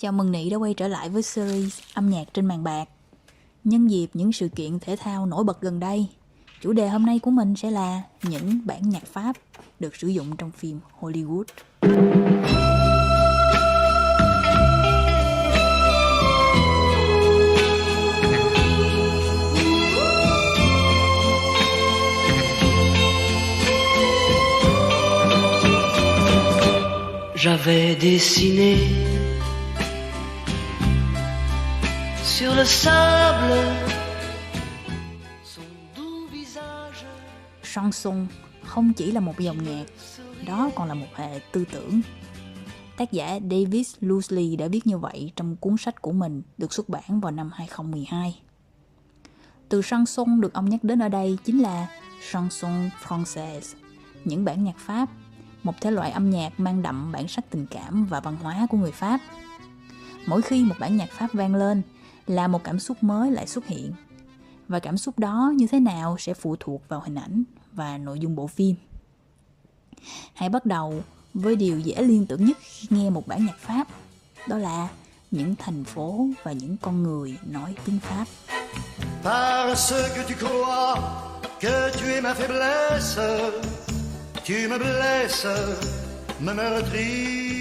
Chào mừng Nị đã quay trở lại với series âm nhạc trên màn bạc. Nhân dịp những sự kiện thể thao nổi bật gần đây, chủ đề hôm nay của mình sẽ là những bản nhạc Pháp được sử dụng trong phim Hollywood. J'avais dessiné sur le sable son doux visage. Chanson không chỉ là một dòng nhạc, đó còn là một hệ tư tưởng. Tác giả David Lully đã viết như vậy trong cuốn sách của mình được xuất bản vào năm 2012. Từ chanson được ông nhắc đến ở đây chính là chanson française, những bản nhạc Pháp, một thể loại âm nhạc mang đậm bản sắc tình cảm và văn hóa của người Pháp. Mỗi khi một bản nhạc Pháp vang lên là một cảm xúc mới lại xuất hiện. Và cảm xúc đó như thế nào sẽ phụ thuộc vào hình ảnh và nội dung bộ phim. Hãy bắt đầu với điều dễ liên tưởng nhất khi nghe một bản nhạc Pháp, đó là những thành phố và những con người nói tiếng Pháp. Parce que tu crois que tu es ma faiblesse, tu me blesses, me meurtris.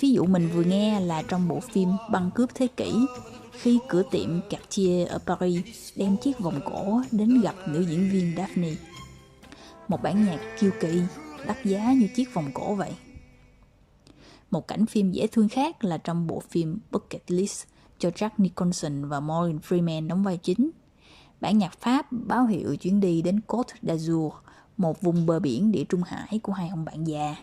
Ví dụ mình vừa nghe là trong bộ phim Băng cướp thế kỷ, khi cửa tiệm Cartier ở Paris đem chiếc vòng cổ đến gặp nữ diễn viên Daphne. Một bản nhạc kiêu kỳ, đắt giá như chiếc vòng cổ vậy. Một cảnh phim dễ thương khác là trong bộ phim Bucket List cho Jack Nicholson và Morgan Freeman đóng vai chính. Bản nhạc Pháp báo hiệu chuyến đi đến Côte d'Azur, một vùng bờ biển Địa Trung Hải của hai ông bạn già.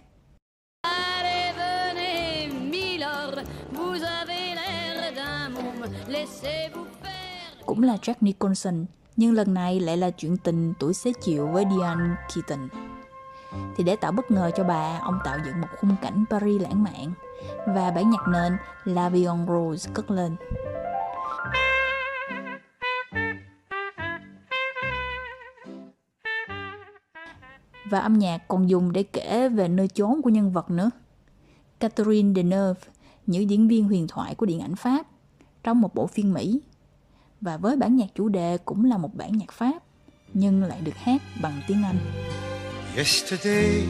Cũng là Jack Nicholson, nhưng lần này lại là chuyện tình tuổi xế chiều với Diane Keaton. Thì để tạo bất ngờ cho bà, ông tạo dựng một khung cảnh Paris lãng mạn và bản nhạc nền La Vie en Rose cất lên. Và âm nhạc còn dùng để kể về nơi chốn của nhân vật nữa. Catherine Deneuve, nữ diễn viên huyền thoại của điện ảnh Pháp, trong một bộ phim Mỹ. Và với bản nhạc chủ đề cũng là một bản nhạc Pháp, nhưng lại được hát bằng tiếng Anh. Yesterday,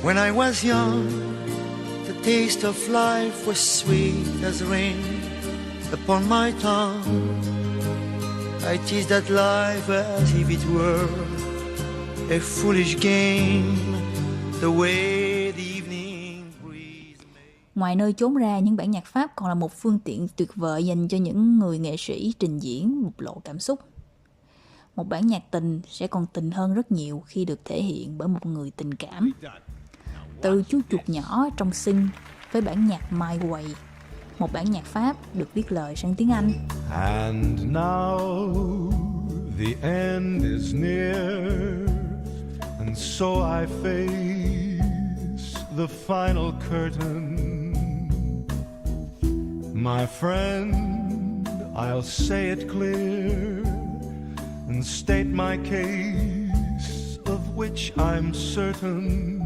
when I was young, the taste of life was sweet as rain upon my tongue. I teased at life as if it were a foolish game, the way the evening breeze made. Ngoài nơi chốn ra, những bản nhạc Pháp còn là một phương tiện tuyệt vời dành cho những người nghệ sĩ trình diễn bộc lộ cảm xúc. Một bản nhạc tình sẽ còn tình hơn rất nhiều khi được thể hiện bởi một người tình cảm. Từ chú chuột nhỏ trong Sing với bản nhạc My Way, một bản nhạc Pháp được viết lời sang tiếng Anh. And now the end is near, and so I face the final curtain. My friend, I'll say it clear and state my case of which I'm certain.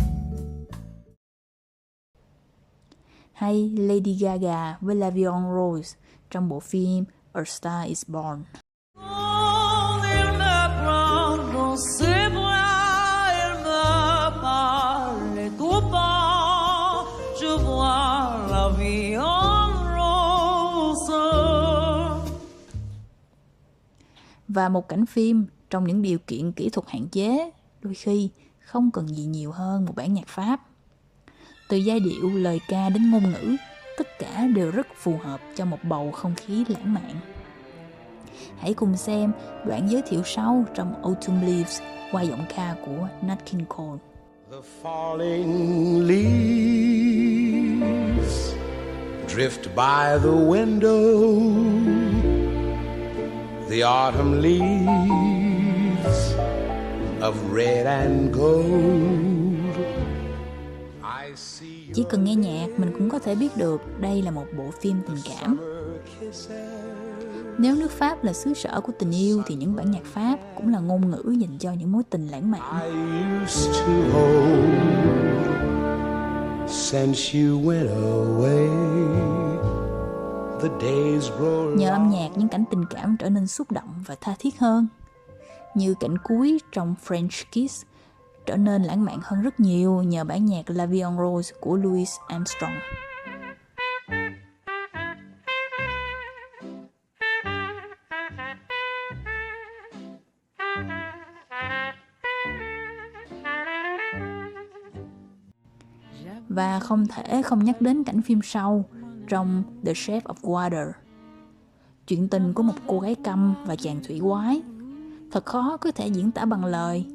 Hay Lady Gaga với La Vie en Rose trong bộ phim A Star Is Born. Và một cảnh phim trong những điều kiện kỹ thuật hạn chế, đôi khi không cần gì nhiều hơn một bản nhạc Pháp. Từ giai điệu, lời ca đến ngôn ngữ, tất cả đều rất phù hợp cho một bầu không khí lãng mạn. Hãy cùng xem đoạn giới thiệu sau trong Autumn Leaves qua giọng ca của Nat King Cole. The falling leaves drift by the window. The autumn leaves of red and gold. I see. Chỉ cần nghe nhạc mình cũng có thể biết được đây là một bộ phim tình cảm. Nếu nước Pháp là xứ sở của tình yêu thì những bản nhạc Pháp cũng là ngôn ngữ dành cho những mối tình lãng mạn. I used to hold since you went away. The days grow Nhờ âm nhạc, những cảnh tình cảm trở nên xúc động và tha thiết hơn. Như cảnh cuối trong French Kiss trở nên lãng mạn hơn rất nhiều nhờ bản nhạc La Vie en Rose của Louis Armstrong. Và không thể không nhắc đến cảnh phim sau trong The Shape of Water. Chuyện tình của một cô gái câm và chàng thủy quái thật khó có thể diễn tả bằng lời,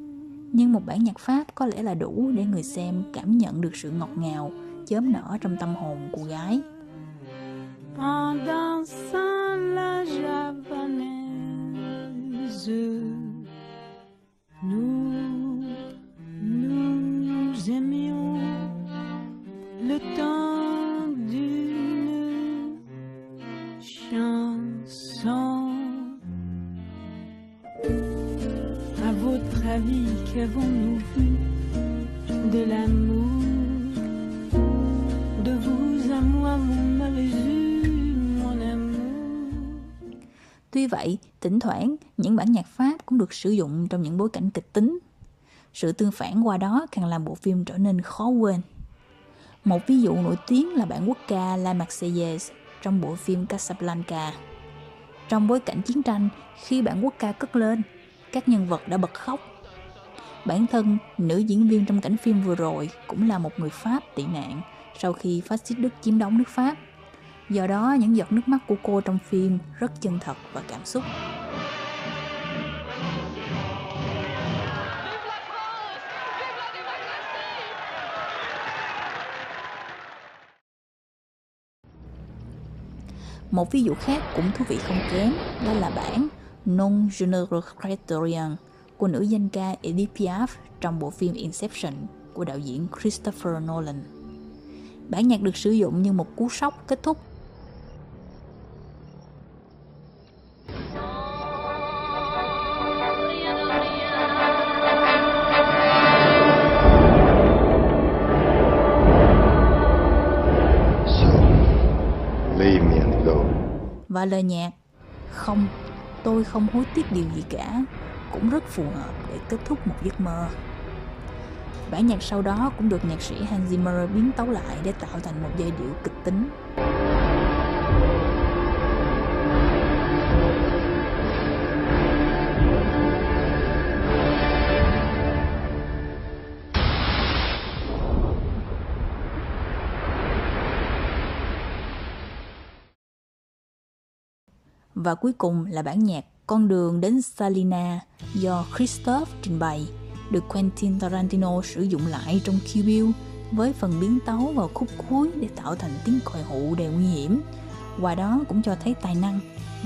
nhưng một bản nhạc Pháp có lẽ là đủ để người xem cảm nhận được sự ngọt ngào chớm nở trong tâm hồn cô gái. En dansant la javanaise, nous aimions le temps d'une chanson. À votre avis, qu'avons-nous vu de l'amour? De vous à moi, mon Jésus, mon amour. Tuy vậy, thỉnh thoảng những bản nhạc Pháp cũng được sử dụng trong những bối cảnh kịch tính. Sự tương phản qua đó càng làm bộ phim trở nên khó quên. Một ví dụ nổi tiếng là bản quốc ca La Marseillaise trong bộ phim Casablanca. Trong bối cảnh chiến tranh, khi bản quốc ca cất lên, các nhân vật đã bật khóc. Bản thân nữ diễn viên trong cảnh phim vừa rồi cũng là một người Pháp tị nạn sau khi phát xít Đức chiếm đóng nước Pháp. Do đó, những giọt nước mắt của cô trong phim rất chân thật và cảm xúc. Một ví dụ khác cũng thú vị không kém, đó là bản Non je ne regrette rien của nữ danh ca Edith Piaf trong bộ phim Inception của đạo diễn Christopher Nolan. Bản nhạc được sử dụng như một cú sốc kết thúc. Leave me and go. Và lời nhạc "Không, tôi không hối tiếc điều gì cả" cũng rất phù hợp để kết thúc một giấc mơ. Bản nhạc sau đó cũng được nhạc sĩ Hans Zimmer biến tấu lại để tạo thành một giai điệu kịch tính. Và cuối cùng là bản nhạc Con đường đến Salina do Christophe trình bày, được Quentin Tarantino sử dụng lại trong Kill Bill với phần biến tấu vào khúc cuối để tạo thành tiếng còi hụ đầy nguy hiểm. Qua đó cũng cho thấy tài năng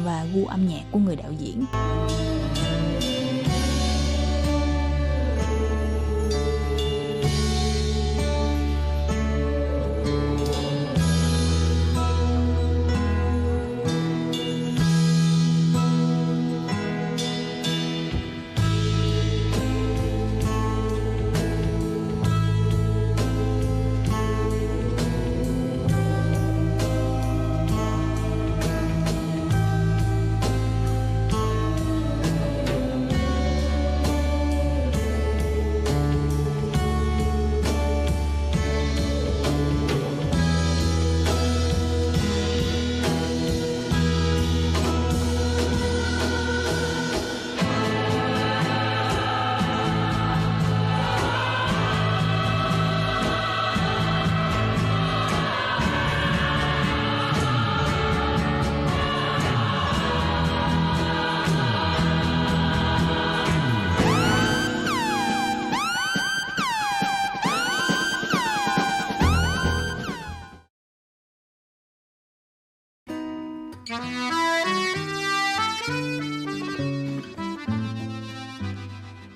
và gu âm nhạc của người đạo diễn.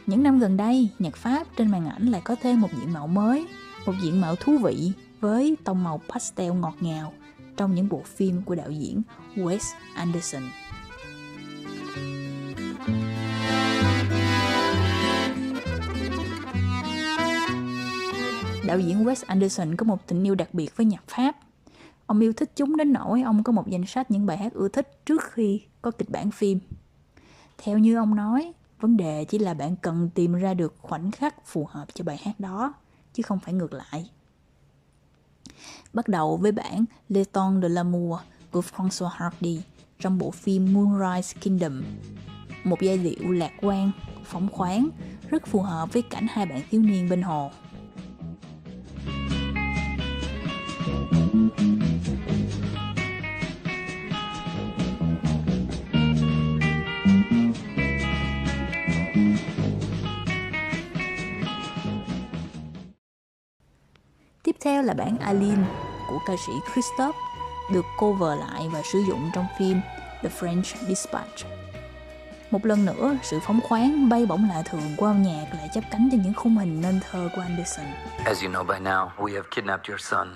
Những năm gần đây, nhạc Pháp trên màn ảnh lại có thêm một diện mạo mới, một diện mạo thú vị với tông màu pastel ngọt ngào trong những bộ phim của đạo diễn Wes Anderson. Đạo diễn Wes Anderson có một tình yêu đặc biệt với nhạc Pháp. Ông yêu thích chúng đến nỗi ông có một danh sách những bài hát ưa thích trước khi có kịch bản phim. Theo như ông nói, vấn đề chỉ là bạn cần tìm ra được khoảnh khắc phù hợp cho bài hát đó, chứ không phải ngược lại. Bắt đầu với bản Le Temps de l'amour của François Hardy trong bộ phim Moonrise Kingdom. Một giai điệu lạc quan, phóng khoáng, rất phù hợp với cảnh hai bạn thiếu niên bên hồ. Tiếp theo là bản Aline của ca sĩ Christophe, được cover lại và sử dụng trong phim The French Dispatch. Một lần nữa, sự phóng khoáng, bay bổng lạ thường của âm nhạc lại chắp cánh cho những khung hình nên thơ của Anderson. As you know by now, we have kidnapped your son.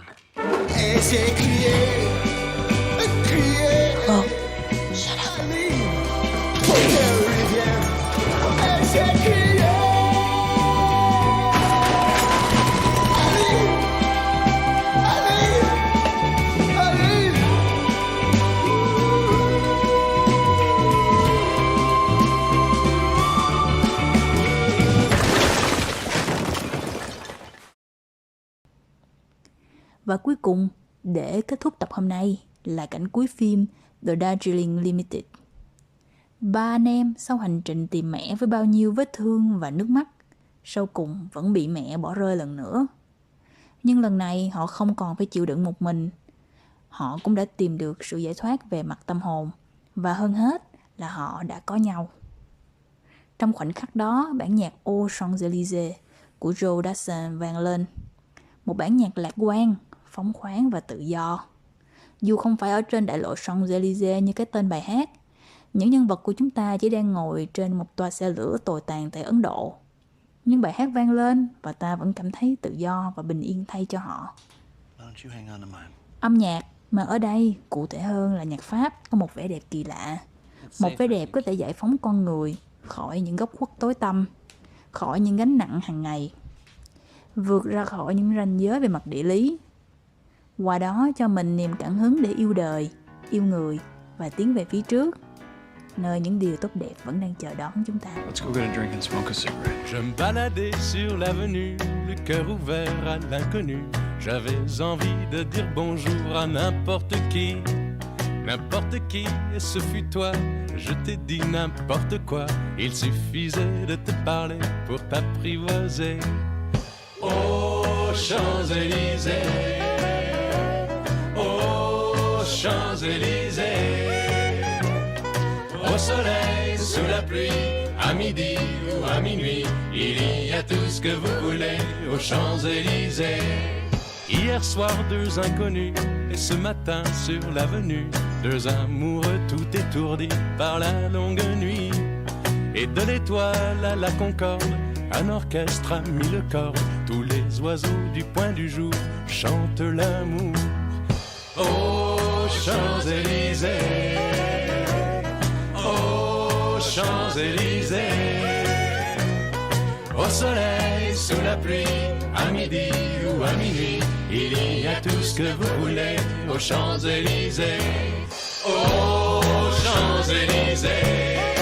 Và cuối cùng, để kết thúc tập hôm nay, là cảnh cuối phim The Darjeeling Limited. Ba anh em sau hành trình tìm mẹ với bao nhiêu vết thương và nước mắt, sau cùng vẫn bị mẹ bỏ rơi lần nữa. Nhưng lần này họ không còn phải chịu đựng một mình. Họ cũng đã tìm được sự giải thoát về mặt tâm hồn, và hơn hết là họ đã có nhau. Trong khoảnh khắc đó, bản nhạc Aux Champs-Élysées của Joe Dassin vang lên. Một bản nhạc lạc quan, phóng khoáng và tự do. Dù không phải ở trên đại lộ Champs-Élysées như cái tên bài hát, những nhân vật của chúng ta chỉ đang ngồi trên một toa xe lửa tồi tàn tại Ấn Độ. Nhưng bài hát vang lên và ta vẫn cảm thấy tự do và bình yên thay cho họ. Âm nhạc, mà ở đây cụ thể hơn là nhạc Pháp, có một vẻ đẹp kỳ lạ. Một vẻ đẹp có thể giải phóng con người khỏi những góc khuất tối tăm, khỏi những gánh nặng hàng ngày, vượt ra khỏi những ranh giới về mặt địa lý. Qua đó cho mình niềm cảm hứng để yêu đời, yêu người và tiến về phía trước, nơi những điều tốt đẹp vẫn đang chờ đón chúng ta. Let's go get a drink and smoke a cigarette. Je me baladais sur l'avenue, le cœur ouvert à l'inconnu. J'avais envie de dire bonjour à n'importe qui, et ce fut toi. Je t'ai dit n'importe quoi, il suffisait de te parler pour t'apprivoiser. Aux Champs-Élysées, aux Champs-Élysées, au soleil, sous la pluie, à midi ou à minuit, il y a tout ce que vous voulez aux Champs-Élysées. Hier soir, deux inconnus, et ce matin sur l'avenue, deux amoureux tout étourdis par la longue nuit. Et de l'étoile à la Concorde, un orchestre a mis le corps, tous les oiseaux du point du jour chantent l'amour. Aux Champs-Élysées, aux Champs-Élysées, au soleil, sous la pluie, à midi ou à minuit, il y a tout ce que vous voulez aux Champs-Élysées. Aux Champs-Élysées.